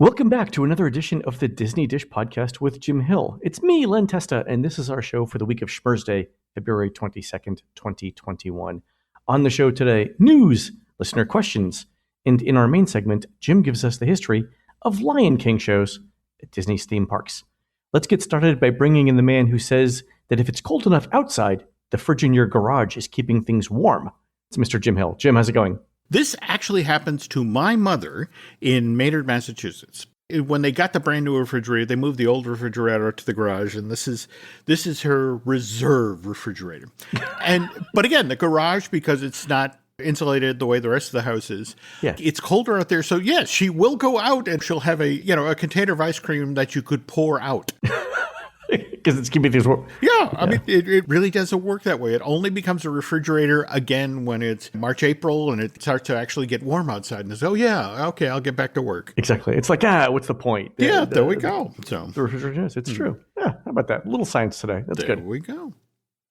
Welcome back to another edition of the Disney Dish Podcast with Jim Hill. It's me, Len Testa, and this is our show for the week of Schmersday, February 22nd, 2021. On the show today, news, listener questions, and in our main segment, Jim gives us the history of Lion King shows at Disney's theme parks. Let's get started by bringing in the man who says that if it's cold enough outside, the fridge in your garage is keeping things warm. It's Mr. Jim Hill. Jim, how's it going? This actually happens to my mother in Maynard, Massachusetts. When they got the brand new refrigerator, they moved the old refrigerator to the garage, and this is her reserve refrigerator. But again, the garage, because it's not insulated the way the rest of the house is, It's colder out there. So yes, she will go out and she'll have a container of ice cream that you could pour out. Because it's keeping things warm. Yeah, I mean, it really doesn't work that way. It only becomes a refrigerator again when it's March, April, and it starts to actually get warm outside. And it's, okay, I'll get back to work. Exactly. It's like, what's the point? There we go. So the refrigerator is. It's true. Yeah, how about that? A little science today. That's good. There we go.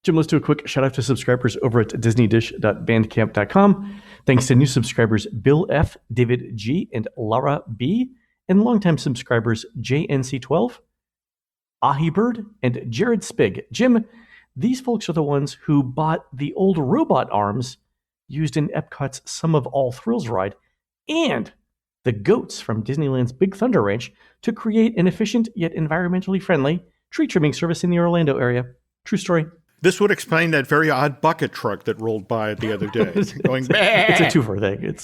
Jim, let's do a quick shout out to subscribers over at disneydish.bandcamp.com. Thanks to new subscribers Bill F., David G., and Lara B., and longtime subscribers JNC12, Ahibird, and Jared Spig. Jim, these folks are the ones who bought the old robot arms used in Epcot's Sum of All Thrills ride and the goats from Disneyland's Big Thunder Ranch to create an efficient yet environmentally friendly tree trimming service in the Orlando area. True story. This would explain that very odd bucket truck that rolled by the other day. It's a twofer thing.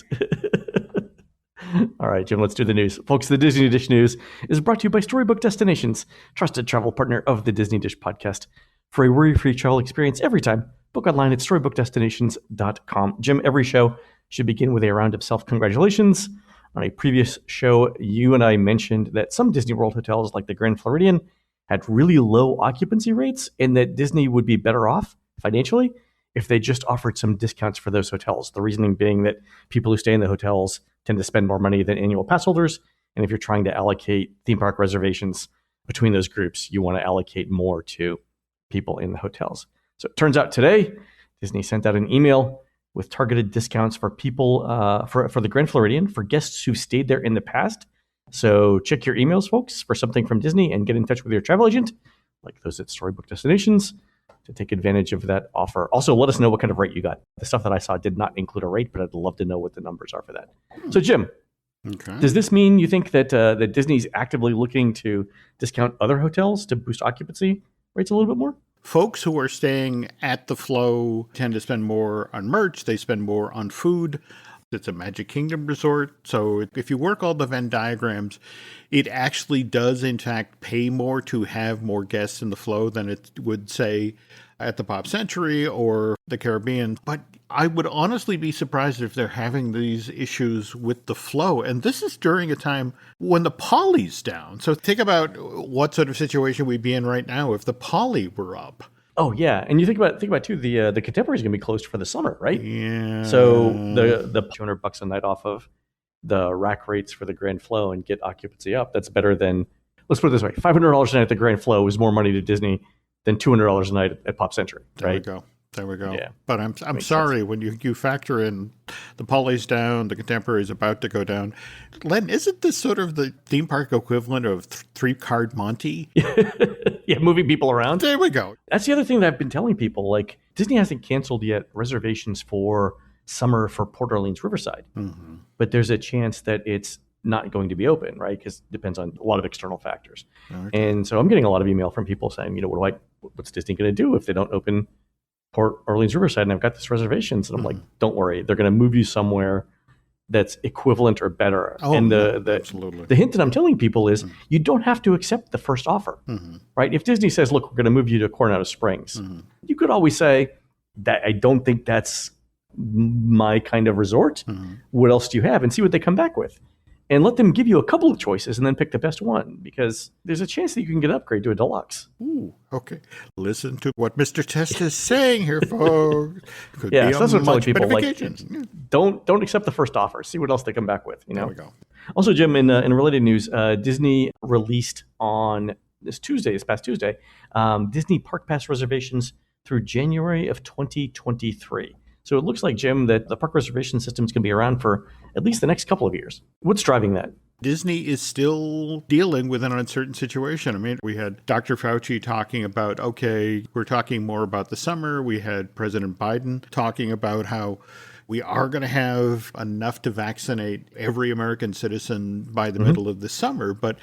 All right, Jim, let's do the news. Folks, the Disney Dish News is brought to you by Storybook Destinations, trusted travel partner of the Disney Dish Podcast. For a worry-free travel experience every time, book online at StorybookDestinations.com. Jim, every show should begin with a round of self-congratulations. On a previous show, you and I mentioned that some Disney World hotels, like the Grand Floridian, had really low occupancy rates and that Disney would be better off financially if they just offered some discounts for those hotels. The reasoning being that people who stay in the hotels tend to spend more money than annual pass holders. And if you're trying to allocate theme park reservations between those groups, you want to allocate more to people in the hotels. So it turns out today, Disney sent out an email with targeted discounts for people for the Grand Floridian for guests who stayed there in the past. So check your emails, folks, for something from Disney and get in touch with your travel agent, like those at Storybook Destinations, to take advantage of that offer. Also, let us know what kind of rate you got. The stuff that I saw did not include a rate, but I'd love to know what the numbers are for that. So, Jim, does this mean you think that that Disney's actively looking to discount other hotels to boost occupancy rates a little bit more? Folks who are staying at the Flow tend to spend more on merch. They spend more on food. It's a Magic Kingdom resort. So if you work all the Venn diagrams, it actually does, in fact, pay more to have more guests in the Flow than it would, say, at the Pop Century or the Caribbean. But I would honestly be surprised if they're having these issues with the Flow. And this is during a time when the Poly's down. So think about what sort of situation we'd be in right now if the Poly were up. Oh yeah, and you think about too. The Contemporary is going to be closed for the summer, right? Yeah. So the $200 a night off of the rack rates for the Grand Flow and get occupancy up. That's better than, let's put it this way: $500 a night at the Grand Flow is more money to Disney than $200 a night at Pop Century. Right? There we go. Yeah. But I'm sorry, when you factor in the Poly's down, the Contemporary is about to go down. Len, isn't this sort of the theme park equivalent of three-card Monty? Yeah, moving people around. There we go. That's the other thing that I've been telling people. Like, Disney hasn't canceled yet reservations for summer for Port Orleans Riverside. Mm-hmm. But there's a chance that it's not going to be open, right? Because it depends on a lot of external factors. Okay. And so I'm getting a lot of email from people saying, what's Disney going to do if they don't open Port Orleans Riverside, and I've got this reservations. And I'm like, don't worry, they're going to move you somewhere that's equivalent or better. Oh, and absolutely. The hint that I'm telling people is you don't have to accept the first offer, right? If Disney says, look, we're going to move you to Coronado Springs, you could always say that I don't think that's my kind of resort. What else do you have? And see what they come back with. And let them give you a couple of choices and then pick the best one, because there's a chance that you can get an upgrade to a deluxe. Ooh, okay. Listen to what Mr. Testa is saying here, folks. So that's what I'm telling people. Like, don't accept the first offer. See what else they come back with. There we go. Also, Jim, in related news, Disney released on this past Tuesday, Disney Park Pass reservations through January of 2023. So it looks like, Jim, that the park reservation system is going to be around for at least the next couple of years. What's driving that? Disney is still dealing with an uncertain situation. I mean, we had Dr. Fauci talking about, okay, we're talking more about the summer. We had President Biden talking about how we are going to have enough to vaccinate every American citizen by the middle of the summer, but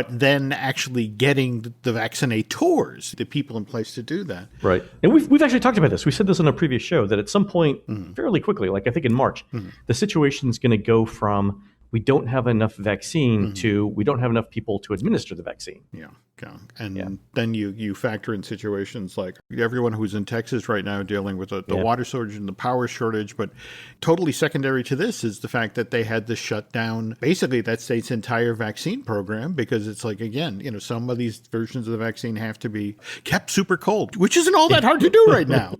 then actually getting the vaccinators, the people in place to do that. Right. And we've actually talked about this. We said this on a previous show that at some point, fairly quickly, like I think in March, the situation's going to go from we don't have enough vaccine to we don't have enough people to administer the vaccine. Yeah. And then you factor in situations like everyone who's in Texas right now dealing with the water shortage and the power shortage. But totally secondary to this is the fact that they had to shut down basically that state's entire vaccine program because it's like, again, some of these versions of the vaccine have to be kept super cold, which isn't all that hard to do right now.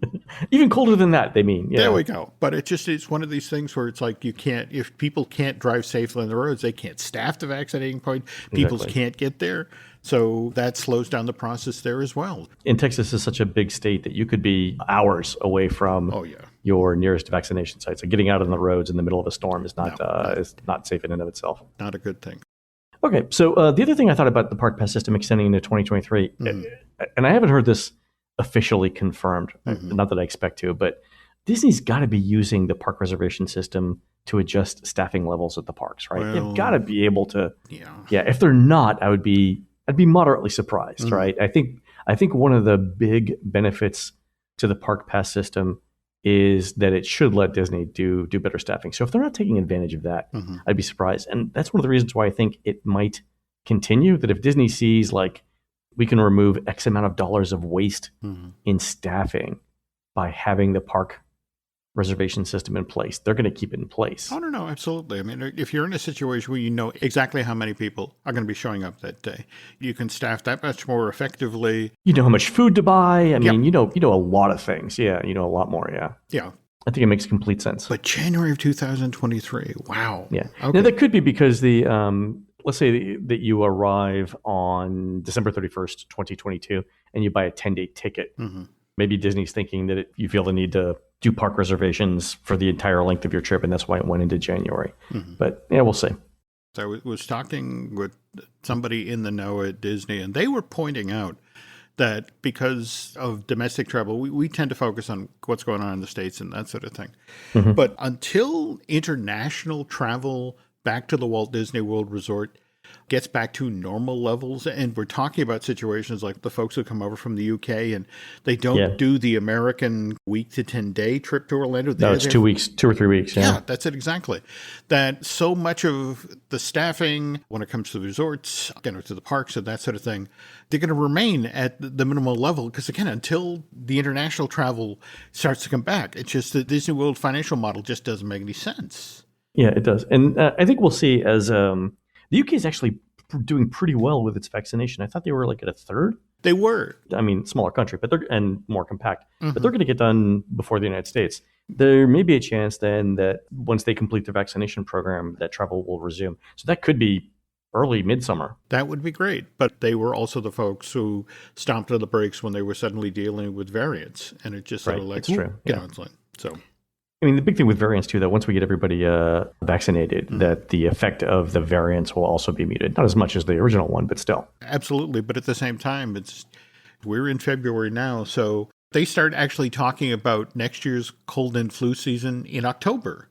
Even colder than that, they mean. There we go. But it's one of these things where it's like if people can't drive safely on the roads, they can't staff the vaccinating point. People can't get there. So that slows down the process there as well. And Texas is such a big state that you could be hours away from your nearest vaccination site. So getting out on the roads in the middle of a storm is not safe in and of itself. Not a good thing. Okay, so the other thing I thought about the Park Pass system extending into 2023, and I haven't heard this officially confirmed, not that I expect to, but Disney's got to be using the park reservation system to adjust staffing levels at the parks, right? They've got to be able to. Yeah. If they're not, I'd be moderately surprised, right? I think one of the big benefits to the Park Pass system is that it should let Disney do better staffing. So if they're not taking advantage of that, I'd be surprised. And that's one of the reasons why I think it might continue. That if Disney sees like we can remove X amount of dollars of waste in staffing by having the park reservation system in place, they're going to keep it in place. Oh, no, absolutely. I mean, if you're in a situation where you know exactly how many people are going to be showing up that day, you can staff that much more effectively. You know how much food to buy. I mean, you know a lot of things. Yeah, you know a lot more. Yeah. I think it makes complete sense. But January of 2023, wow. Yeah. Okay. Now, that could be because let's say that you arrive on December 31st, 2022, and you buy a 10-day ticket. Maybe Disney's thinking that you feel the need to do park reservations for the entire length of your trip, and that's why it went into January. But yeah, we'll see. So I was talking with somebody in the know at Disney, and they were pointing out that because of domestic travel, we tend to focus on what's going on in the States and that sort of thing. But until international travel back to the Walt Disney World Resort gets back to normal levels, and we're talking about situations like the folks who come over from the UK and they don't do the American week to 10-day trip to Orlando. No, it's 2 weeks, 2 or 3 weeks. Yeah, that's it exactly. That so much of the staffing when it comes to the resorts, to the parks and that sort of thing, they're going to remain at the minimal level because, again, until the international travel starts to come back, it's just the Disney World financial model just doesn't make any sense. Yeah, it does. And I think we'll see as the UK is actually doing pretty well with its vaccination. I thought they were like at a third. They were. I mean, smaller country, and more compact. But they're going to get done before the United States. There may be a chance then that once they complete their vaccination program, that travel will resume. So that could be early midsummer. That would be great. But they were also the folks who stomped on the brakes when they were suddenly dealing with variants. And it just sort of like, it's true. It's like, so. I mean, the big thing with variants, too, that once we get everybody vaccinated, that the effect of the variants will also be muted. Not as much as the original one, but still. Absolutely. But at the same time, we're in February now. So they start actually talking about next year's cold and flu season in October,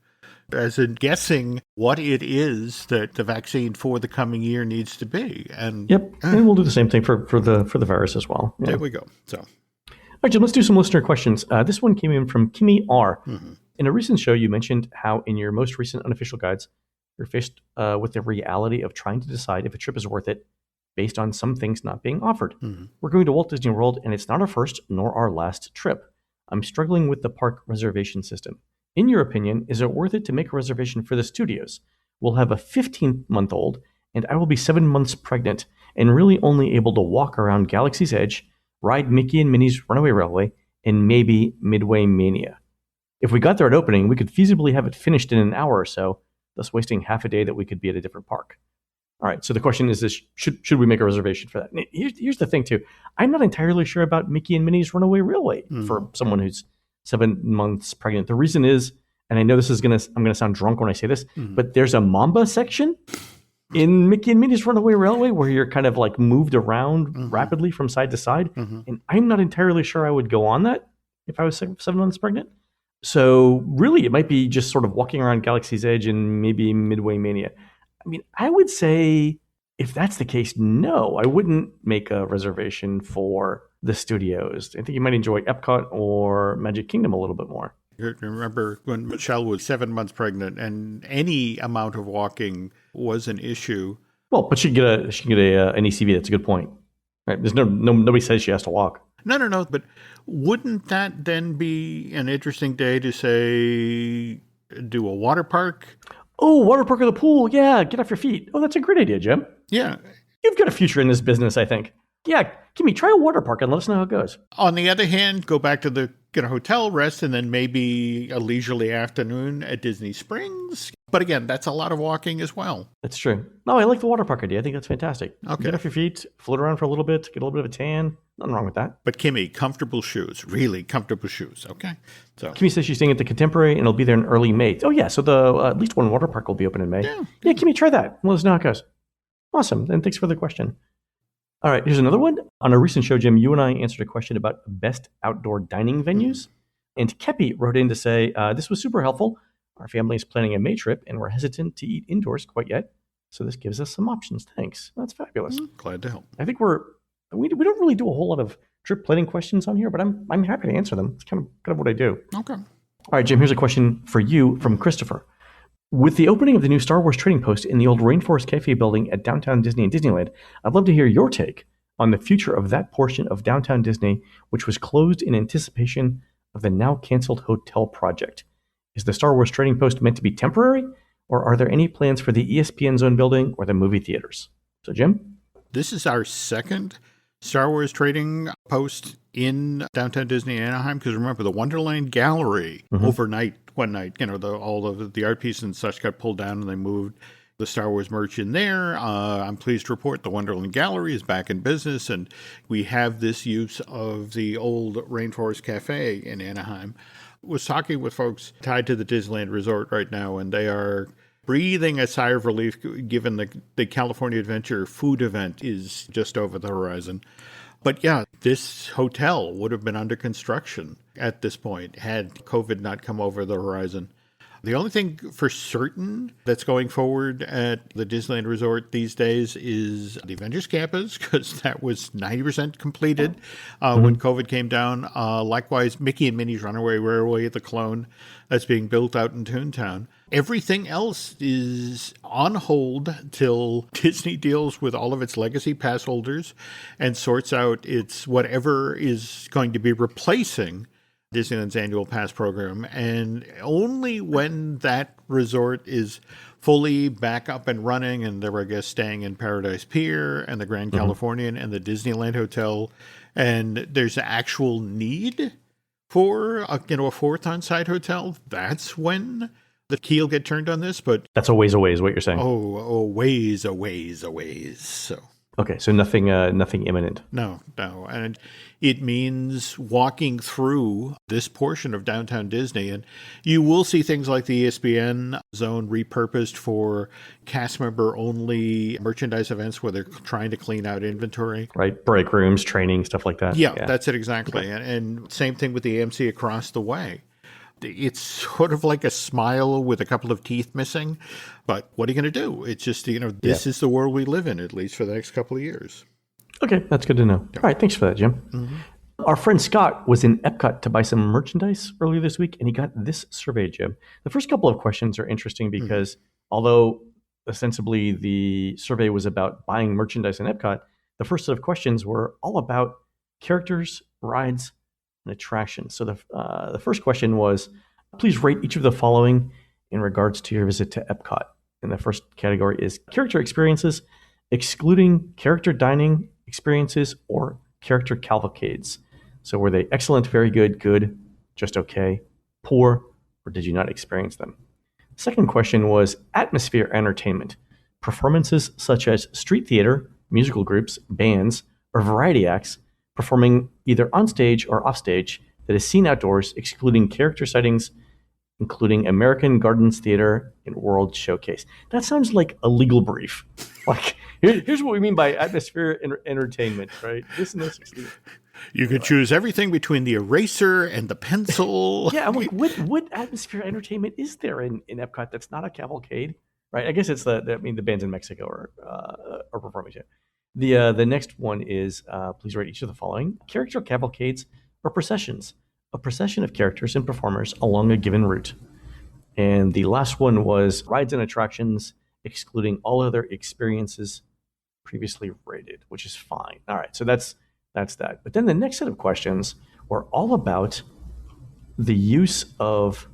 as in guessing what it is that the vaccine for the coming year needs to be. And and we'll do the same thing for the virus as well. There we go. So, all right, Jim, let's do some listener questions. This one came in from Kimmy R. In a recent show, you mentioned how in your most recent unofficial guides, you're faced with the reality of trying to decide if a trip is worth it based on some things not being offered. We're going to Walt Disney World, and it's not our first nor our last trip. I'm struggling with the park reservation system. In your opinion, is it worth it to make a reservation for the studios? We'll have a 15-month-old, and I will be 7 months pregnant and really only able to walk around Galaxy's Edge, ride Mickey and Minnie's Runaway Railway, and maybe Midway Mania. If we got there at opening, we could feasibly have it finished in an hour or so, thus wasting half a day that we could be at a different park. All right, so the question is this, should we make a reservation for that? And here's the thing, too. I'm not entirely sure about Mickey and Minnie's Runaway Railway for someone who's 7 months pregnant. The reason is, and I know I'm going to sound drunk when I say this, but there's a Mamba section, in Mickey and Minnie's Runaway Railway, where you're kind of like moved around Mhm. rapidly from side to side. Mhm. And I'm not entirely sure I would go on that if I was 7 months pregnant. So really, it might be just sort of walking around Galaxy's Edge and maybe Midway Mania. I mean, I would say if that's the case, no, I wouldn't make a reservation for the studios. I think you might enjoy Epcot or Magic Kingdom a little bit more. You remember when Michelle was 7 months pregnant and any amount of walking was an issue. Well, but she can get an ECV. That's a good point. Right? There's nobody says she has to walk. No. But wouldn't that then be an interesting day to say, do a water park? Oh, water park or the pool. Yeah, get off your feet. Oh, that's a great idea, Jim. Yeah. You've got a future in this business, I think. Yeah, Kimmy, try a water park and let us know how it goes. On the other hand, go back to the hotel, rest, and then maybe a leisurely afternoon at Disney Springs. But again, that's a lot of walking as well. That's true. No, I like the water park idea. I think that's fantastic. Okay. Get off your feet, float around for a little bit, get a little bit of a tan. Nothing wrong with that. But Kimmy, comfortable shoes, really comfortable shoes. Okay. So Kimmy says she's staying at the Contemporary and it'll be there in early May. Oh, yeah. So at least one water park will be open in May. Yeah, Kimmy, try that. Let us know how it goes. Awesome. And thanks for the question. All right, here's another one. On a recent show, Jim, you and I answered a question about best outdoor dining venues. And Kepi wrote in to say, this was super helpful. Our family is planning a May trip, and we're hesitant to eat indoors quite yet. So this gives us some options. Thanks. That's fabulous. Glad to help. I think we don't really do a whole lot of trip planning questions on here, but I'm happy to answer them. It's kind of what I do. Okay. All right, Jim, here's a question for you from Christopher. With the opening of the new Star Wars Trading Post in the old Rainforest Cafe building at Downtown Disney and Disneyland, I'd love to hear your take on the future of that portion of Downtown Disney, which was closed in anticipation of the now canceled hotel project. Is the Star Wars Trading Post meant to be temporary, or are there any plans for the ESPN Zone building or the movie theaters? So, Jim? This is our second Star Wars Trading Post in Downtown Disney Anaheim, because remember, the Wonderland Gallery overnight, one night, all of the art pieces and such got pulled down and they moved the Star Wars merch in there. I'm pleased to report the Wonderland Gallery is back in business, and we have this use of the old Rainforest Cafe in Anaheim. I was talking with folks tied to the Disneyland Resort right now, and they are breathing a sigh of relief given the California Adventure food event is just over the horizon. But yeah, this hotel would have been under construction at this point had COVID not come over the horizon. The only thing for certain that's going forward at the Disneyland Resort these days is the Avengers Campus, because that was 90% completed when COVID came down. Likewise, Mickey and Minnie's Runaway Railway, the clone that's being built out in Toontown. Everything else is on hold till Disney deals with all of its legacy pass holders and sorts out its whatever is going to be replacing Disneyland's annual pass program. And only when that resort is fully back up and running, and they're, I guess, staying in Paradise Pier and the Grand Californian and the Disneyland Hotel, and there's actual need for a fourth on-site hotel, that's when the key will get turned on this. But that's a ways away is what you're saying. Oh, ways a ways. So okay, so nothing imminent. No. And it means walking through this portion of Downtown Disney, and you will see things like the ESPN Zone repurposed for cast member only merchandise events where they're trying to clean out inventory. Right, break rooms, training, stuff like that. Yeah. That's it exactly. Okay. And same thing with the AMC across the way. It's sort of like a smile with a couple of teeth missing, but what are you going to do? It's just, this is the world we live in, at least for the next couple of years. Okay, that's good to know. All right, thanks for that, Jim. Our friend Scott was in Epcot to buy some merchandise earlier this week, and he got this survey, Jim. The first couple of questions are interesting because although ostensibly the survey was about buying merchandise in Epcot, the first set of questions were all about characters, rides, and attractions. So the first question was, please rate each of the following in regards to your visit to Epcot. And the first category is character experiences, excluding character dining experiences or character cavalcades. So were they excellent, very good, just okay, poor, or did you not experience them? Second question was atmosphere entertainment, performances such as street theater, musical groups, bands, or variety acts performing either on stage or off stage that is seen outdoors, excluding character sightings including American Gardens Theater and World Showcase. That sounds like a legal brief. Like, here's what we mean by atmosphere entertainment, right? This and this. You could choose everything between the eraser and the pencil. Yeah, I'm like, what atmosphere entertainment is there in Epcot that's not a cavalcade, right? I guess it's the bands in Mexico are performing too. The next one is please rate each of the following: character cavalcades or processions, a procession of characters and performers along a given route. And the last one was rides and attractions, excluding all other experiences previously rated, which is fine. All right, so that's that. But then the next set of questions were all about the use of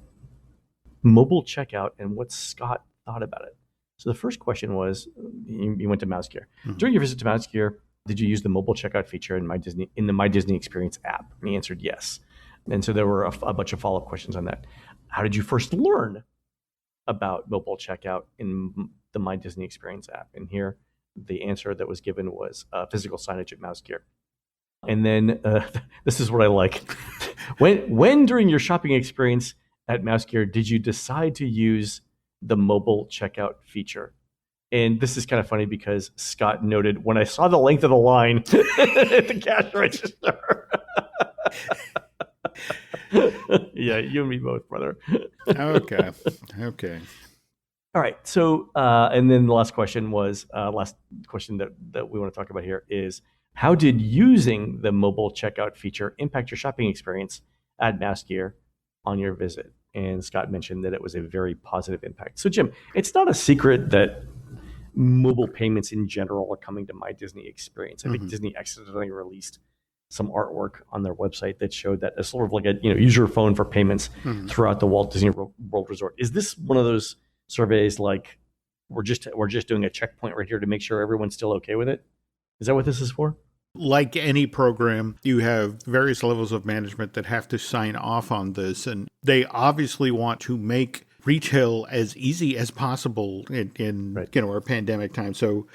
mobile checkout and what Scott thought about it. So the first question was, you went to Mouse Gear. Mm-hmm. During your visit to Mouse Gear, did you use the mobile checkout feature in the My Disney Experience app? And he answered yes. And so there were a bunch of follow-up questions on that. How did you first learn about mobile checkout in the My Disney Experience app? And here, the answer that was given was physical signage at Mouse Gear. And then this is what I like. When during your shopping experience at Mouse Gear did you decide to use the mobile checkout feature? And this is kind of funny because Scott noted, when I saw the length of the line at the cash register. Yeah, you and me both, brother. Okay. All right. So, and then the last question that we want to talk about here is, how did using the mobile checkout feature impact your shopping experience at Mouse Gear on your visit? And Scott mentioned that it was a very positive impact. So, Jim, it's not a secret that mobile payments in general are coming to My Disney Experience. I think Disney accidentally released some artwork on their website that showed that as sort of like a use your phone for payments throughout the Walt Disney World Resort. Is this one of those surveys like we're just doing a checkpoint right here to make sure everyone's still okay with it? Is that what this is for? Like any program, you have various levels of management that have to sign off on this, and they obviously want to make retail as easy as possible in right. Our pandemic time. So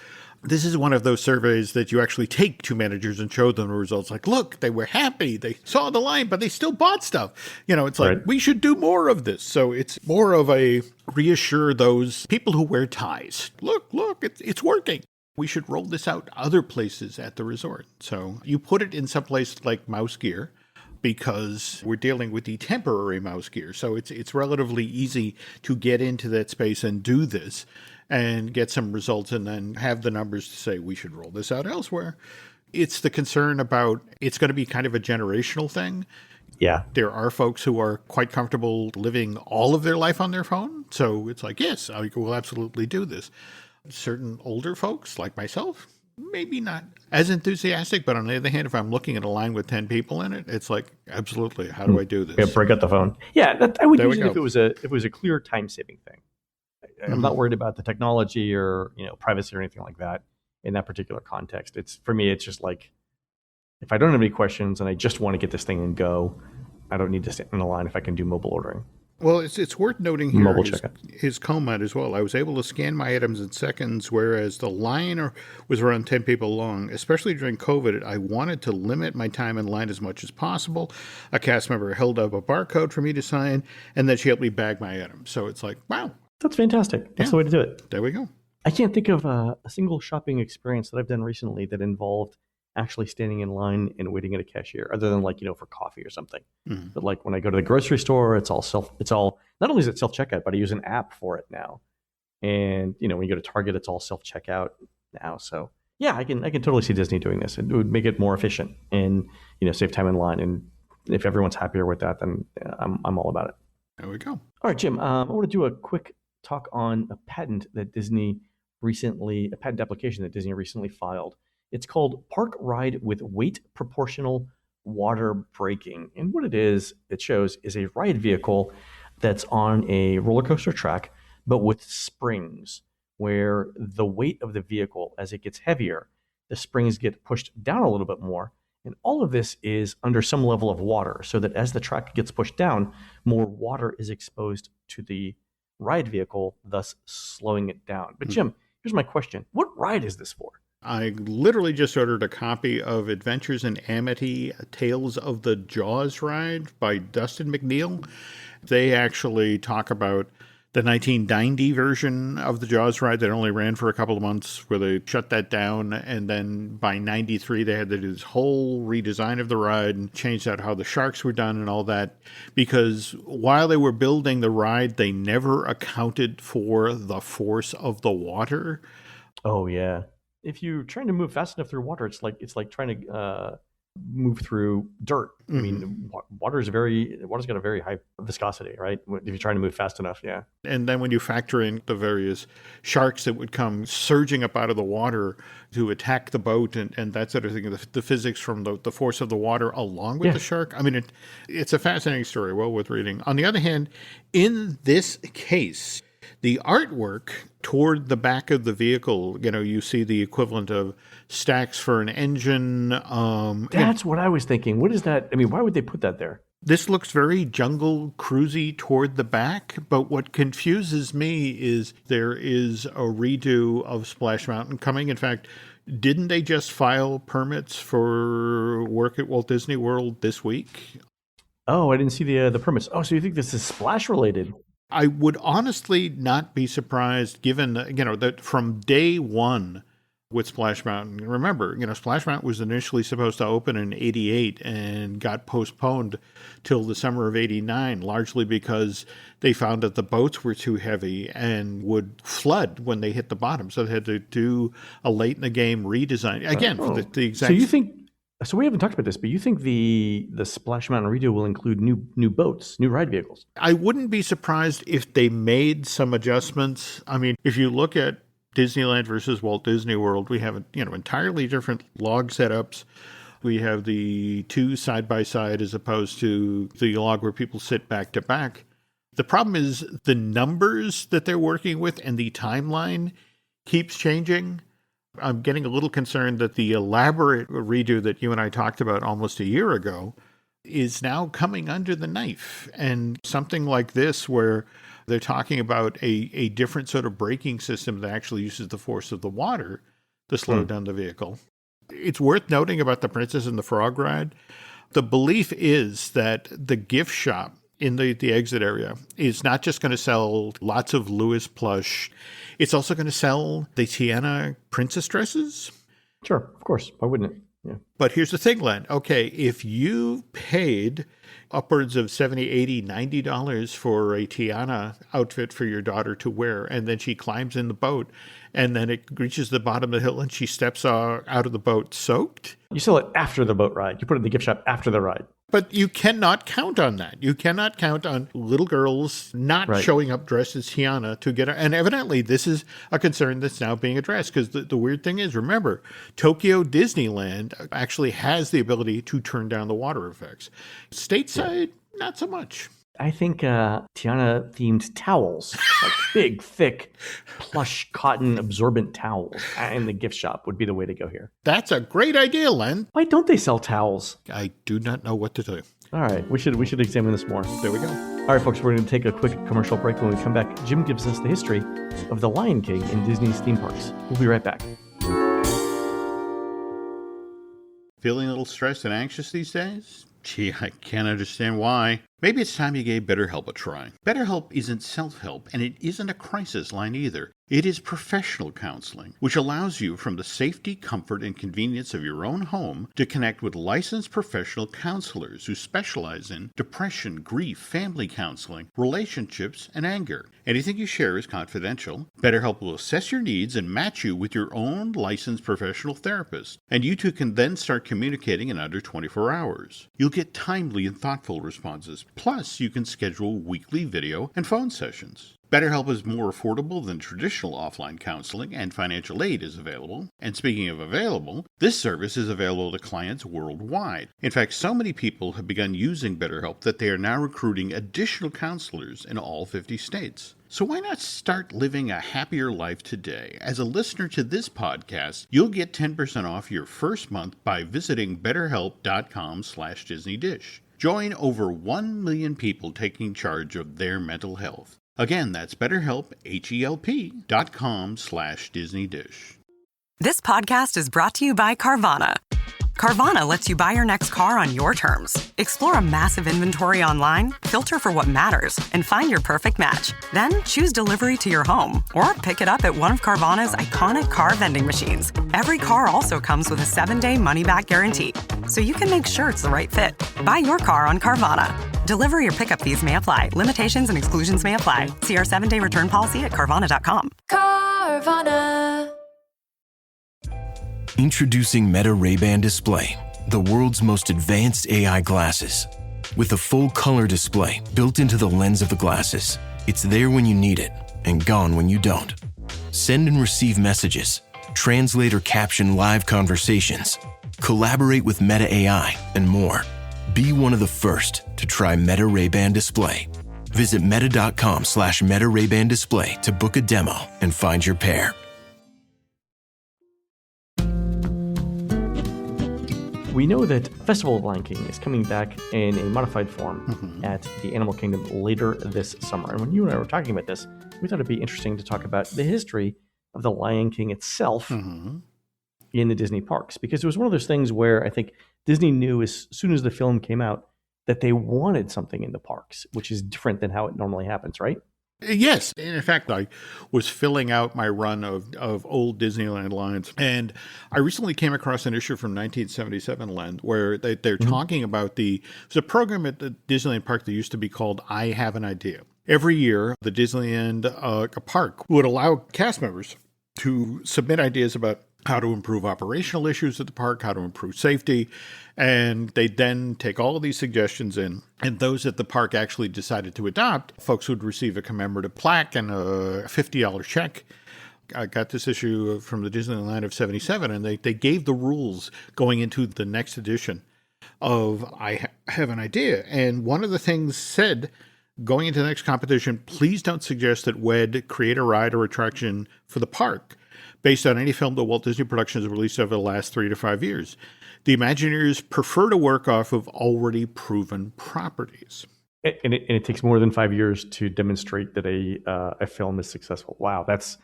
this is one of those surveys that you actually take to managers and show them the results. Like, look, they were happy. They saw the line, but they still bought stuff. It's like, we should do more of this. So it's more of a reassure those people who wear ties. Look, it's working. We should roll this out other places at the resort. So you put it in some place like Mouse Gear because we're dealing with the temporary Mouse Gear. So it's relatively easy to get into that space and do this and get some results and then have the numbers to say we should roll this out elsewhere. It's the concern about it's going to be kind of a generational thing. Yeah. There are folks who are quite comfortable living all of their life on their phone. So it's like, yes, I will absolutely do this. Certain older folks like myself, maybe not as enthusiastic, but on the other hand, if I'm looking at a line with 10 people in it, it's like, absolutely, how do I do this? Yeah, break out the phone. Yeah, I would use it if it was a clear time-saving thing. I'm not worried about the technology or privacy or anything like that in that particular context. For me, it's just like, if I don't have any questions and I just want to get this thing and go, I don't need to stand in the line if I can do mobile ordering. Well, it's worth noting here his comment as well. I was able to scan my items in seconds, whereas the line was around 10 people long. Especially during COVID, I wanted to limit my time in line as much as possible. A cast member held up a barcode for me to sign, and then she helped me bag my items. So it's like, wow. That's fantastic. That's the way to do it. There we go. I can't think of a single shopping experience that I've done recently that involved actually standing in line and waiting at a cashier, other than for coffee or something. But like when I go to the grocery store, it's all not only is it self checkout, but I use an app for it now. And when you go to Target, it's all self checkout now. So yeah, I can totally see Disney doing this. It would make it more efficient and save time in line. And if everyone's happier with that, then I'm all about it. There we go. All right, Jim. I want to do a quick talk on a patent application that Disney recently filed. It's called Park Ride with Weight Proportional Water Braking. And what it shows is a ride vehicle that's on a roller coaster track, but with springs, where the weight of the vehicle, as it gets heavier, the springs get pushed down a little bit more. And all of this is under some level of water, so that as the track gets pushed down, more water is exposed to the ride vehicle, thus slowing it down. But Jim, here's my question. What ride is this for? I literally just ordered a copy of Adventures in Amity, Tales of the Jaws ride by Dustin McNeil. They actually talk about the 1990 version of the Jaws ride that only ran for a couple of months, where they shut that down. And then by 93, they had to do this whole redesign of the ride and changed out how the sharks were done and all that. Because while they were building the ride, they never accounted for the force of the water. Oh, yeah. If you're trying to move fast enough through water, it's like trying to move through dirt. I mean, water's got a very high viscosity, right? If you're trying to move fast enough, yeah. And then when you factor in the various sharks that would come surging up out of the water to attack the boat and that sort of thing, the physics from the force of the water along with the shark. I mean, it's a fascinating story, well worth reading. On the other hand, in this case, the artwork toward the back of the vehicle, you see the equivalent of stacks for an engine. That's what I was thinking. What is that? I mean, why would they put that there? This looks very jungle cruisy toward the back, but what confuses me is there is a redo of Splash Mountain coming. In fact, didn't they just file permits for work at Walt Disney World this week? Oh, I didn't see the permits. Oh, so you think this is Splash related? I would honestly not be surprised, given that from day one with Splash Mountain. Remember, Splash Mountain was initially supposed to open in 88 and got postponed till the summer of 89, largely because they found that the boats were too heavy and would flood when they hit the bottom. So they had to do a late in the game redesign. Again, for the exact... So you think... So we haven't talked about this, but you think the Splash Mountain redo will include new boats, new ride vehicles? I wouldn't be surprised if they made some adjustments. I mean, if you look at Disneyland versus Walt Disney World, we have entirely different log setups. We have the two side by side as opposed to the log where people sit back to back. The problem is the numbers that they're working with and the timeline keeps changing. I'm getting a little concerned that the elaborate redo that you and I talked about almost a year ago is now coming under the knife. And something like this, where they're talking about a different sort of braking system that actually uses the force of the water to slow down the vehicle. It's worth noting about the Princess and the Frog ride. The belief is that the gift shop in the exit area is not just going to sell lots of Lewis plush. It's also going to sell the Tiana princess dresses. Sure, of course. Why wouldn't it? Yeah. But here's the thing, Len. Okay, if you paid upwards of $70, $80, $90 for a Tiana outfit for your daughter to wear, and then she climbs in the boat, and then it reaches the bottom of the hill, and she steps out of the boat soaked. You sell it after the boat ride. You put it in the gift shop after the ride. But you cannot count on that. You cannot count on little girls not showing up dressed as Tiana to get her. And evidently, this is a concern that's now being addressed. Because the weird thing is, remember, Tokyo Disneyland actually has the ability to turn down the water effects. Stateside, not so much. I think Tiana-themed towels, like big, thick, plush, cotton, absorbent towels in the gift shop would be the way to go here. That's a great idea, Len. Why don't they sell towels? I do not know what to do. All right, we should examine this more. There we go. All right, folks, we're going to take a quick commercial break. When we come back, Jim gives us the history of the Lion King in Disney's theme parks. We'll be right back. Feeling a little stressed and anxious these days? Gee, I can't understand why. Maybe it's time you gave BetterHelp a try. BetterHelp isn't self-help, and it isn't a crisis line either. It is professional counseling, which allows you, from the safety, comfort, and convenience of your own home, to connect with licensed professional counselors who specialize in depression, grief, family counseling, relationships, and anger. Anything you share is confidential. BetterHelp will assess your needs and match you with your own licensed professional therapist, and you two can then start communicating in under 24 hours. You'll get timely and thoughtful responses. Plus, you can schedule weekly video and phone sessions. BetterHelp is more affordable than traditional offline counseling, and financial aid is available. And speaking of available, this service is available to clients worldwide. In fact, so many people have begun using BetterHelp that they are now recruiting additional counselors in all 50 states. So why not start living a happier life today? As a listener to this podcast, you'll get 10% off your first month by visiting betterhelp.com/DisneyDish. Join over 1 million people taking charge of their mental health. Again, that's BetterHelp, HELP.com/DisneyDish. This podcast is brought to you by Carvana. Carvana lets you buy your next car on your terms. Explore a massive inventory online, filter for what matters, and find your perfect match. Then choose delivery to your home or pick it up at one of Carvana's iconic car vending machines. Every car also comes with a 7-day money-back guarantee, so you can make sure it's the right fit. Buy your car on Carvana. Delivery or pickup fees may apply. Limitations and exclusions may apply. See our 7-day return policy at Carvana.com. Carvana. Introducing Meta Ray-Ban Display, the world's most advanced AI glasses. With a full-color display built into the lens of the glasses, it's there when you need it and gone when you don't. Send and receive messages, translate or caption live conversations, collaborate with Meta AI, and more. Be one of the first to try Meta Ray-Ban Display. Visit meta.com/Meta Ray-Ban Display to book a demo and find your pair. We know that Festival of Lion King is coming back in a modified form at the Animal Kingdom later this summer. And when you and I were talking about this, we thought it'd be interesting to talk about the history of the Lion King itself in the Disney parks. Because it was one of those things where I think Disney knew as soon as the film came out that they wanted something in the parks, which is different than how it normally happens, right? Yes. In fact, I was filling out my run of old Disneyland lines, and I recently came across an issue from 1977 Len, where they're talking about there's a program at the Disneyland park that used to be called I Have an Idea. Every year, the Disneyland park would allow cast members to submit ideas about how to improve operational issues at the park, how to improve safety. And they then take all of these suggestions in, and those at the park actually decided to adopt. Folks would receive a commemorative plaque and a $50 check. I got this issue from the Disneyland of 77, and they gave the rules going into the next edition of I Have an Idea. And one of the things said, going into the next competition, please don't suggest that WED create a ride or attraction for the park based on any film that Walt Disney Productions has released over the last 3 to 5 years. The Imagineers prefer to work off of already proven properties. And it takes more than 5 years to demonstrate that a film is successful. Wow, that's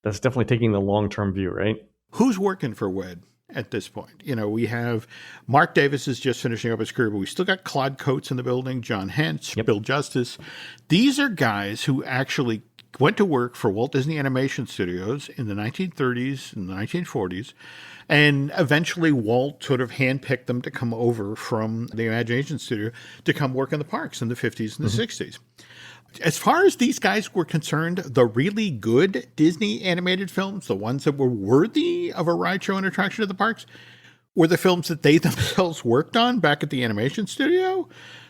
definitely taking the long-term view, right? Who's working for WED at this point? You know, we have Mark Davis is just finishing up his career, but we still got Claude Coates in the building, John Hentz, Bill Justice. These are guys who actually went to work for Walt Disney Animation Studios in the 1930s and the 1940s. And eventually Walt sort of handpicked them to come over from the Imagination Studio to come work in the parks in the 50s and the 60s. As far as these guys were concerned, the really good Disney animated films, the ones that were worthy of a ride, show, and attraction at the parks, were the films that they themselves worked on back at the Animation Studio.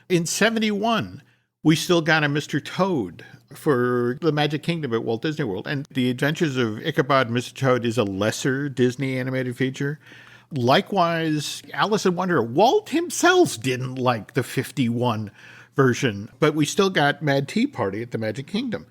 In 71, we still got a Mr. Toad for the Magic Kingdom at Walt Disney World. And The Adventures of Ichabod and Mr. Toad is a lesser Disney animated feature. Likewise, Alice in Wonderland. Walt himself didn't like the 51 version, but we still got Mad Tea Party at the Magic Kingdom.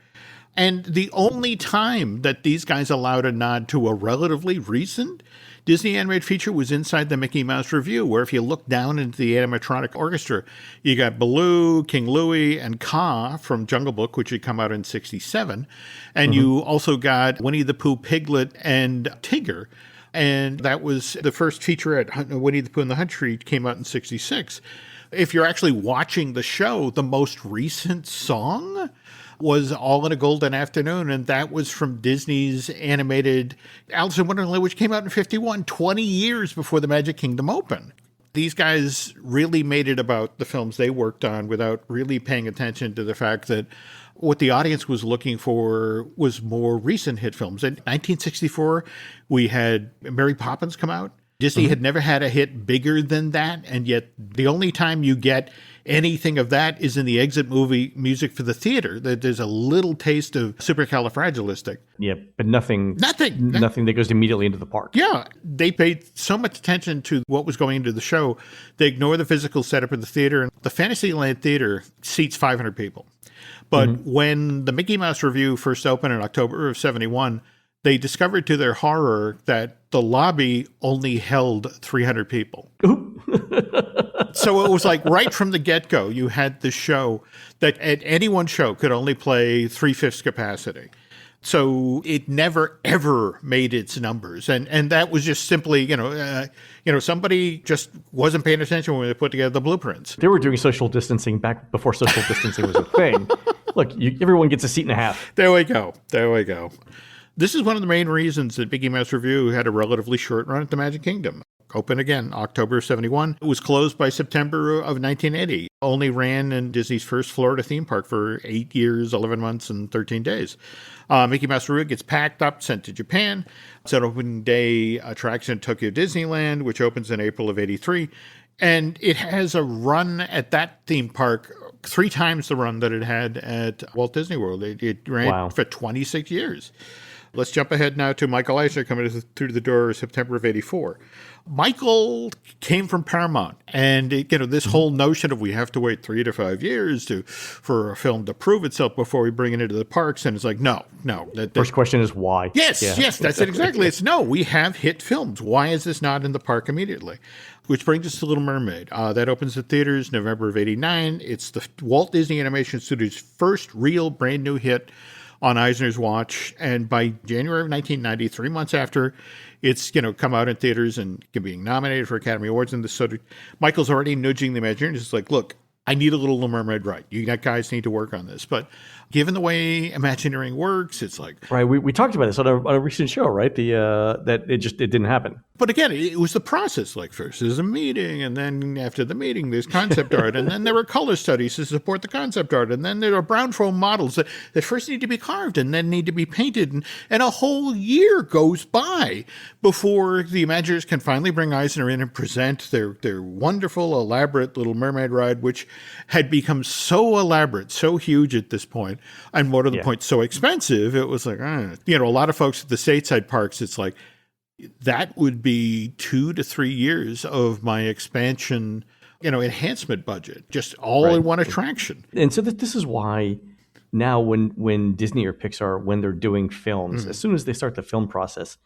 And the only time that these guys allowed a nod to a relatively recent Disney animated feature was inside the Mickey Mouse Revue, where if you look down into the animatronic orchestra, you got Baloo, King Louie, and Kaa from Jungle Book, which had come out in 67. And you also got Winnie the Pooh, Piglet, and Tigger. And that was the first featurette. Winnie the Pooh and the Hunt Tree came out in 66. If you're actually watching the show, the most recent song was All in a Golden Afternoon, and that was from Disney's animated Alice in Wonderland, which came out in 51, 20 years before the Magic Kingdom opened. These guys really made it about the films they worked on without really paying attention to the fact that what the audience was looking for was more recent hit films. In 1964, we had Mary Poppins come out. Disney had never had a hit bigger than that, and yet the only time you get anything of that is in the exit movie music for the theater. There's a little taste of supercalifragilistic. Yeah, but nothing that goes immediately into the park. Yeah, they paid so much attention to what was going into the show, they ignore the physical setup of the theater. And the Fantasyland Theater seats 500 people. But when the Mickey Mouse Revue first opened in October of 71, they discovered to their horror that the lobby only held 300 people. So it was like right from the get-go, you had this show that at any one show could only play 3/5 capacity. So it never, ever made its numbers. And that was just simply, somebody just wasn't paying attention when they put together the blueprints. They were doing social distancing back before social distancing was a thing. Look, everyone gets a seat and a half. There we go. This is one of the main reasons that Mickey Mouse Revue had a relatively short run at the Magic Kingdom. Open again, October of 71. It was closed by September of 1980. Only ran in Disney's first Florida theme park for 8 years, 11 months, and 13 days. Mickey Mouse Revue gets packed up, sent to Japan. It's an opening day attraction at Tokyo Disneyland, which opens in April of 83. And it has a run at that theme park 3 times the run that it had at Walt Disney World. It ran for 26 years. Let's jump ahead now to Michael Eisner coming through the door in September of 84. Michael came from Paramount, and this whole notion of we have to wait 3 to 5 years for a film to prove itself before we bring it into the parks, and it's like, no. First question is why? Yes, that's it exactly. It's no, we have hit films. Why is this not in the park immediately? Which brings us to Little Mermaid. That opens the theaters November of 89. It's the Walt Disney Animation Studio's first real brand new hit on Eisner's watch, and by January of 1990, 3 months after it's come out in theaters and being nominated for Academy Awards, and Michael's already nudging the Imagineers. It's like, look, I need a Little Mermaid right. You guys need to work on this. But given the way Imagineering works, it's like... Right, we talked about this on a recent show, right? That it didn't happen. But again, it was the process. Like, first there's a meeting, and then after the meeting, there's concept art, and then there were color studies to support the concept art, and then there are brown foam models that first need to be carved and then need to be painted, and a whole year goes by before the Imagineers can finally bring Eisner in and present their wonderful, elaborate Little Mermaid ride, which had become so elaborate, so huge at this point, and more to the point, so expensive. It was like, a lot of folks at the stateside parks, it's like, that would be 2 to 3 years of my expansion, enhancement budget, just all in one attraction. And so this is why now when Disney or Pixar, when they're doing films, as soon as they start the film process,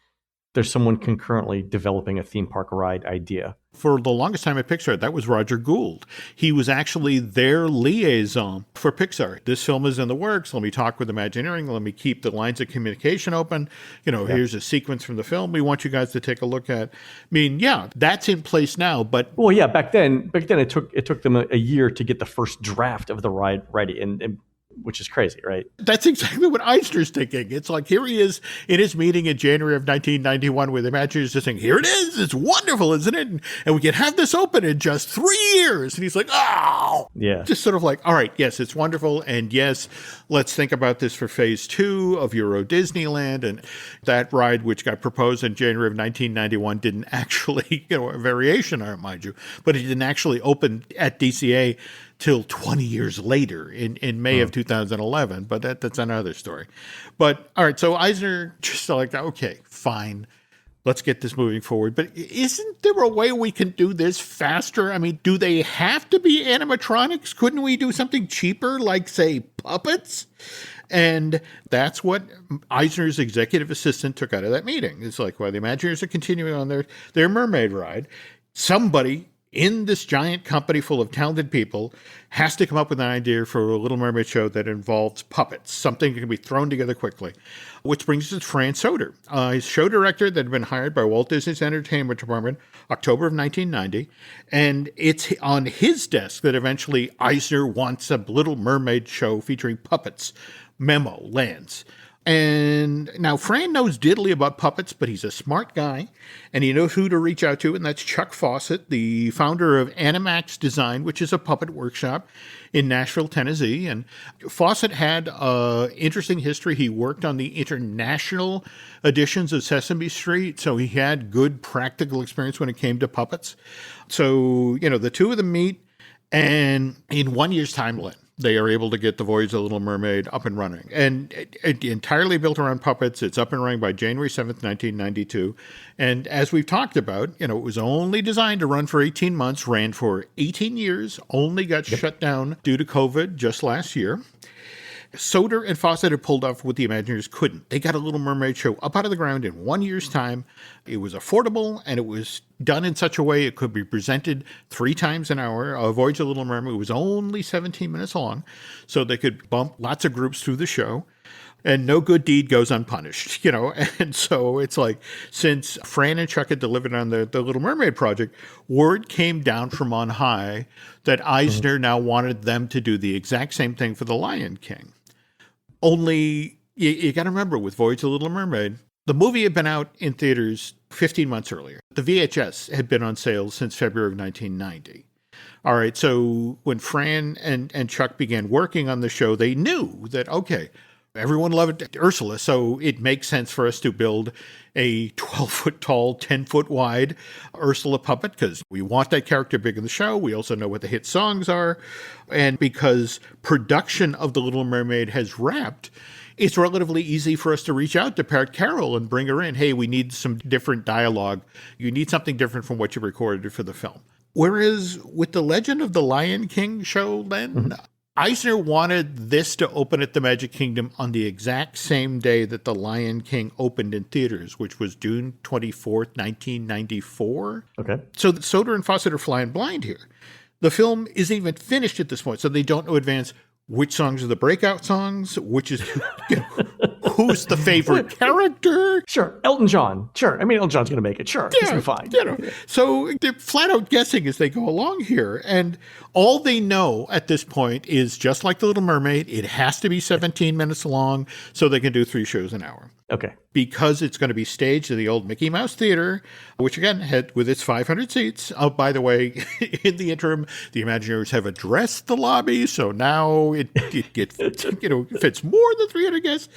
there's someone concurrently developing a theme park ride idea. For the longest time at Pixar, that was Roger Gould. He was actually their liaison for Pixar. This film is in the works. Let me talk with Imagineering. Let me keep the lines of communication open. Here's a sequence from the film we want you guys to take a look at. I mean, that's in place now, but... Well, yeah, back then it took them a year to get the first draft of the ride ready, and which is crazy, right? That's exactly what Eisner's thinking. It's like, here he is in his meeting in January of 1991 with Imagineers just saying, here it is. It's wonderful, isn't it? And we can have this open in just 3 years. And he's like, oh! Yeah. Just sort of like, all right, yes, it's wonderful. And yes, let's think about this for phase 2 of Euro Disneyland. And that ride, which got proposed in January of 1991, didn't actually, a variation on it, mind you, but it didn't actually open at DCA till 20 years later in May of 2011, but that's another story. But all right, so Eisner just like, okay, fine, let's get this moving forward. But isn't there a way we can do this faster? I mean, do they have to be animatronics? Couldn't we do something cheaper, like, say, puppets? And that's what Eisner's executive assistant took out of that meeting. It's like, well, the Imagineers are continuing on their mermaid ride. Somebody in this giant company full of talented people has to come up with an idea for a Little Mermaid show that involves puppets, something that can be thrown together quickly. Which brings us to Fran Soder, he's show director that had been hired by Walt Disney's Entertainment Department, October of 1990. And it's on his desk that eventually Eisner wants a Little Mermaid show featuring puppets. Memo lands. And now Fran knows diddly about puppets, but he's a smart guy, and he knows who to reach out to, and that's Chuck Fawcett, the founder of Animax Design, which is a puppet workshop in Nashville, Tennessee. And Fawcett had an interesting history. He worked on the international editions of Sesame Street, so he had good practical experience when it came to puppets. So, the two of them meet, and in 1 year's time, they are able to get the Voyage of the Little Mermaid up and running. And it entirely built around puppets. It's up and running by January 7th, 1992. And as we've talked about, it was only designed to run for 18 months, ran for 18 years, only got shut down due to COVID just last year. Soder and Fawcett had pulled off what the Imagineers couldn't. They got a Little Mermaid show up out of the ground in 1 year's time. It was affordable, and it was done in such a way it could be presented 3 times an hour. Voyage of the Little Mermaid was only 17 minutes long, so they could bump lots of groups through the show. and no good deed goes unpunished, you know? And so it's like, since Fran and Chuck had delivered on the Little Mermaid project, word came down from on high that Eisner now wanted them to do the exact same thing for The Lion King. Only, you got to remember, with Voyage of the Little Mermaid, the movie had been out in theaters 15 months earlier. The VHS had been on sale since February of 1990. All right, so when Fran and Chuck began working on the show, they knew that, okay, everyone loved Ursula, so it makes sense for us to build a 12-foot tall, 10-foot wide Ursula puppet, because we want that character big in the show. We also know what the hit songs are. And because production of The Little Mermaid has wrapped, it's relatively easy for us to reach out to Pat Carroll and bring her in. Hey, we need some different dialogue. You need something different from what you recorded for the film. Whereas with the Legend of the Lion King show, Len, Eisner wanted this to open at the Magic Kingdom on the exact same day that The Lion King opened in theaters, which was June 24th, 1994. Okay. So Soder and Fawcett are flying blind here. The film isn't even finished at this point, so they don't know in advance which songs are the breakout songs, which is, who's the favorite character. Sure, Elton John. Sure, I mean, Elton John's going to make it. Sure, it's going to be fine. You know, so they're flat out guessing as they go along here. And all they know at this point is, just like The Little Mermaid, it has to be 17 minutes long so they can do 3 shows an hour. Okay. Because it's going to be staged at the old Mickey Mouse Theater, which again had with its 500 seats. Oh, by the way, in the interim, the Imagineers have addressed the lobby, so now it gets, fits more than 300 guests.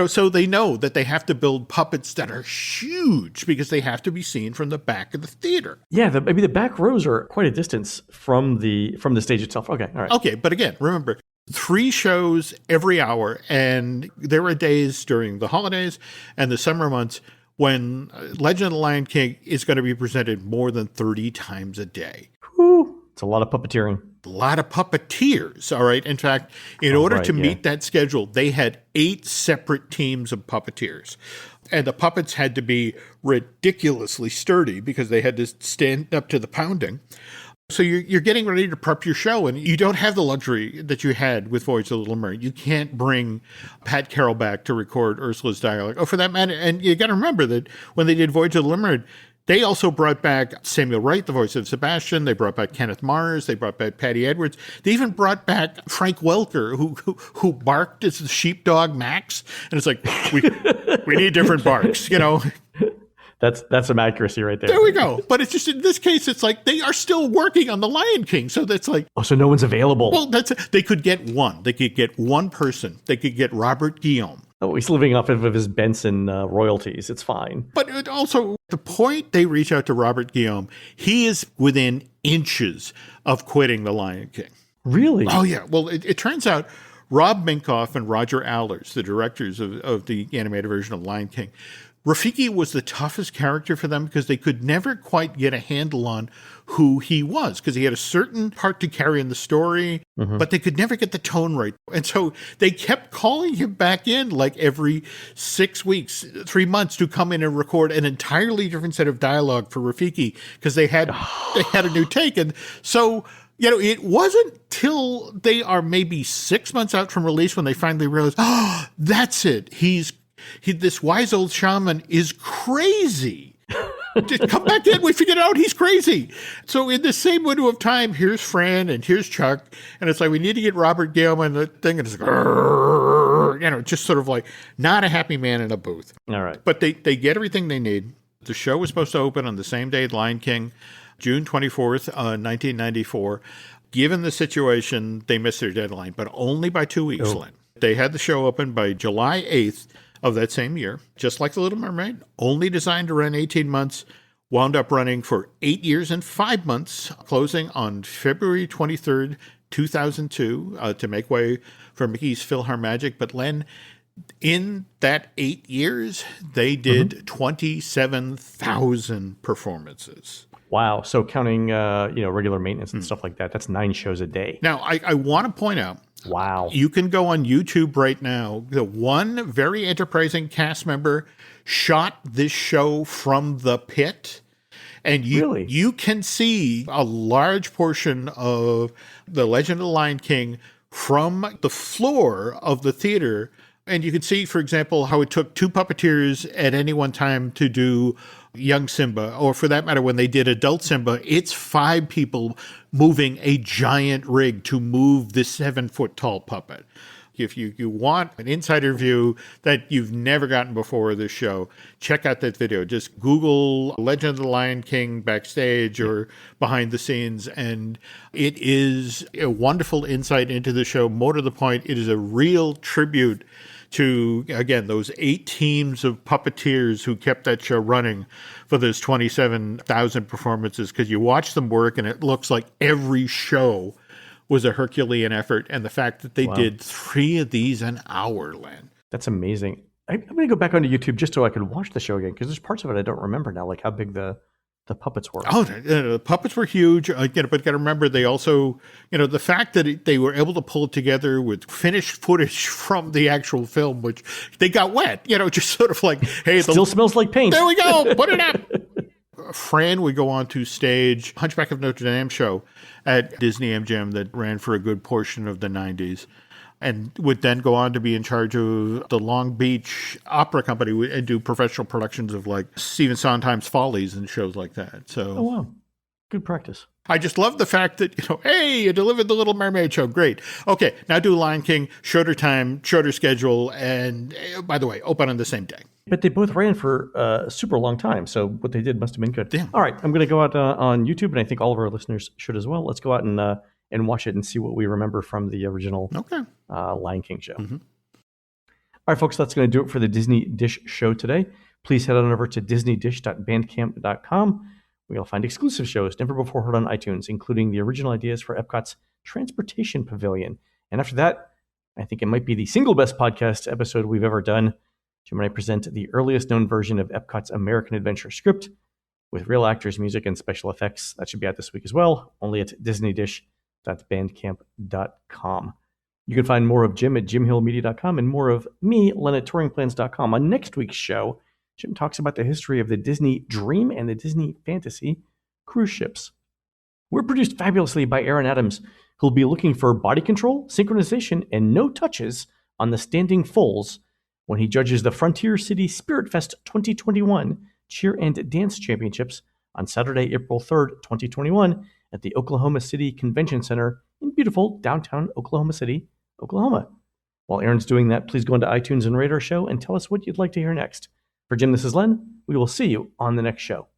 So they know that they have to build puppets that are huge because they have to be seen from the back of the theater. Yeah, maybe the back rows are quite a distance from the stage itself. Okay, all right. Okay, but again, remember, 3 shows every hour, and there are days during the holidays and the summer months when Legend of the Lion King is going to be presented more than 30 times a day. Whew, it's a lot of puppeteering. A lot of puppeteers, all right? In fact, in order to meet that schedule, they had 8 separate teams of puppeteers. And the puppets had to be ridiculously sturdy because they had to stand up to the pounding. So you're getting ready to prep your show, and you don't have the luxury that you had with Voyage of the Little Mermaid. You can't bring Pat Carroll back to record Ursula's dialogue. Oh, for that matter, and you got to remember that when they did Voyage of the Little Mermaid, they also brought back Samuel Wright, the voice of Sebastian. They brought back Kenneth Mars. They brought back Patty Edwards. They even brought back Frank Welker, who barked as the sheepdog Max. And it's like, we need different barks, That's some accuracy right there. There we go. But it's just, in this case, it's like they are still working on The Lion King. So that's like, oh, so no one's available. Well, they could get one. They could get one person. They could get Robert Guillaume. Oh, he's living off of his Benson royalties. It's fine. But also, the point they reach out to Robert Guillaume, he is within inches of quitting The Lion King. Really? Oh, yeah. Well, it turns out Rob Minkoff and Roger Allers, the directors of the animated version of Lion King, Rafiki was the toughest character for them because they could never quite get a handle on who he was, because he had a certain part to carry in the story, but they could never get the tone right. And so they kept calling him back in like every 6 weeks, 3 months, to come in and record an entirely different set of dialogue for Rafiki because they had a new take. And so, it wasn't till they are maybe 6 months out from release when they finally realized, oh, that's it. This wise old shaman is crazy. Just come back in. We figured out he's crazy. So in the same window of time, here's Fran and here's Chuck. And it's like, we need to get Robert Guillaume in the thing. And it's like, just sort of like not a happy man in a booth. All right. But they get everything they need. The show was supposed to open on the same day as Lion King, June 24th, 1994. Given the situation, they missed their deadline, but only by 2 weeks, Len. They had the show open by July 8th. Of that same year, just like The Little Mermaid, only designed to run 18 months, wound up running for 8 years and 5 months, closing on February 23rd, 2002, to make way for Mickey's PhilharMagic. But Len, in that 8 years, they did 27,000 performances. Wow. So counting, regular maintenance and stuff like that, that's 9 shows a day. Now, I want to point out, wow. You can go on YouTube right now. The one very enterprising cast member shot this show from the pit. And you can see a large portion of The Legend of the Lion King from the floor of the theater And you can see, for example, how it took two puppeteers at any one time to do young Simba, or for that matter, when they did adult Simba, it's 5 people moving a giant rig to move this 7-foot-tall puppet. If you want an insider view that you've never gotten before this show, check out that video. Just Google Legend of the Lion King backstage or behind the scenes, and it is a wonderful insight into the show. More to the point, it is a real tribute to, again, those 8 teams of puppeteers who kept that show running for those 27,000 performances, because you watch them work and it looks like every show was a Herculean effort. And the fact that they did 3 of these an hour, Len. That's amazing. I'm going to go back onto YouTube just so I can watch the show again, because there's parts of it I don't remember now, like how big the puppets were. Oh, the puppets were huge. But you got to remember, they also, the fact that they were able to pull it together with finished footage from the actual film, which they got wet, just sort of like, hey, still smells like paint. There we go. Put it up. Fran would go on to stage Hunchback of Notre Dame show at Disney MGM that ran for a good portion of the 90s, and would then go on to be in charge of the Long Beach Opera Company and do professional productions of like Stephen Sondheim's Follies and shows like that. So, oh, wow. Good practice. I just love the fact that, hey, you delivered the Little Mermaid show. Great. Okay, now do Lion King, shorter time, shorter schedule, and by the way, open on the same day. But they both ran for a super long time, so what they did must have been good. Yeah. All right, I'm going to go out on YouTube, and I think all of our listeners should as well. Let's go out and watch it and see what we remember from the original Lion King show. Mm-hmm. All right, folks, that's going to do it for the Disney Dish show today. Please head on over to disneydish.bandcamp.com, where you'll find exclusive shows never before heard on iTunes, including the original ideas for Epcot's Transportation Pavilion. And after that, I think it might be the single best podcast episode we've ever done. Jim and I present the earliest known version of Epcot's American Adventure script with real actors, music, and special effects. That should be out this week as well, only at disneydish.bandcamp.com. You can find more of Jim at jimhillmedia.com and more of me, Len, at touringplans.com. On next week's show, Jim talks about the history of the Disney Dream and the Disney Fantasy cruise ships. We're produced fabulously by Aaron Adams, who'll be looking for body control, synchronization, and no touches on the standing foals when he judges the Frontier City Spirit Fest 2021 Cheer and Dance Championships on Saturday, April 3rd, 2021 at the Oklahoma City Convention Center in beautiful downtown Oklahoma City, Oklahoma. While Aaron's doing that, please go into iTunes and rate our show and tell us what you'd like to hear next. For Jim, this is Len. We will see you on the next show.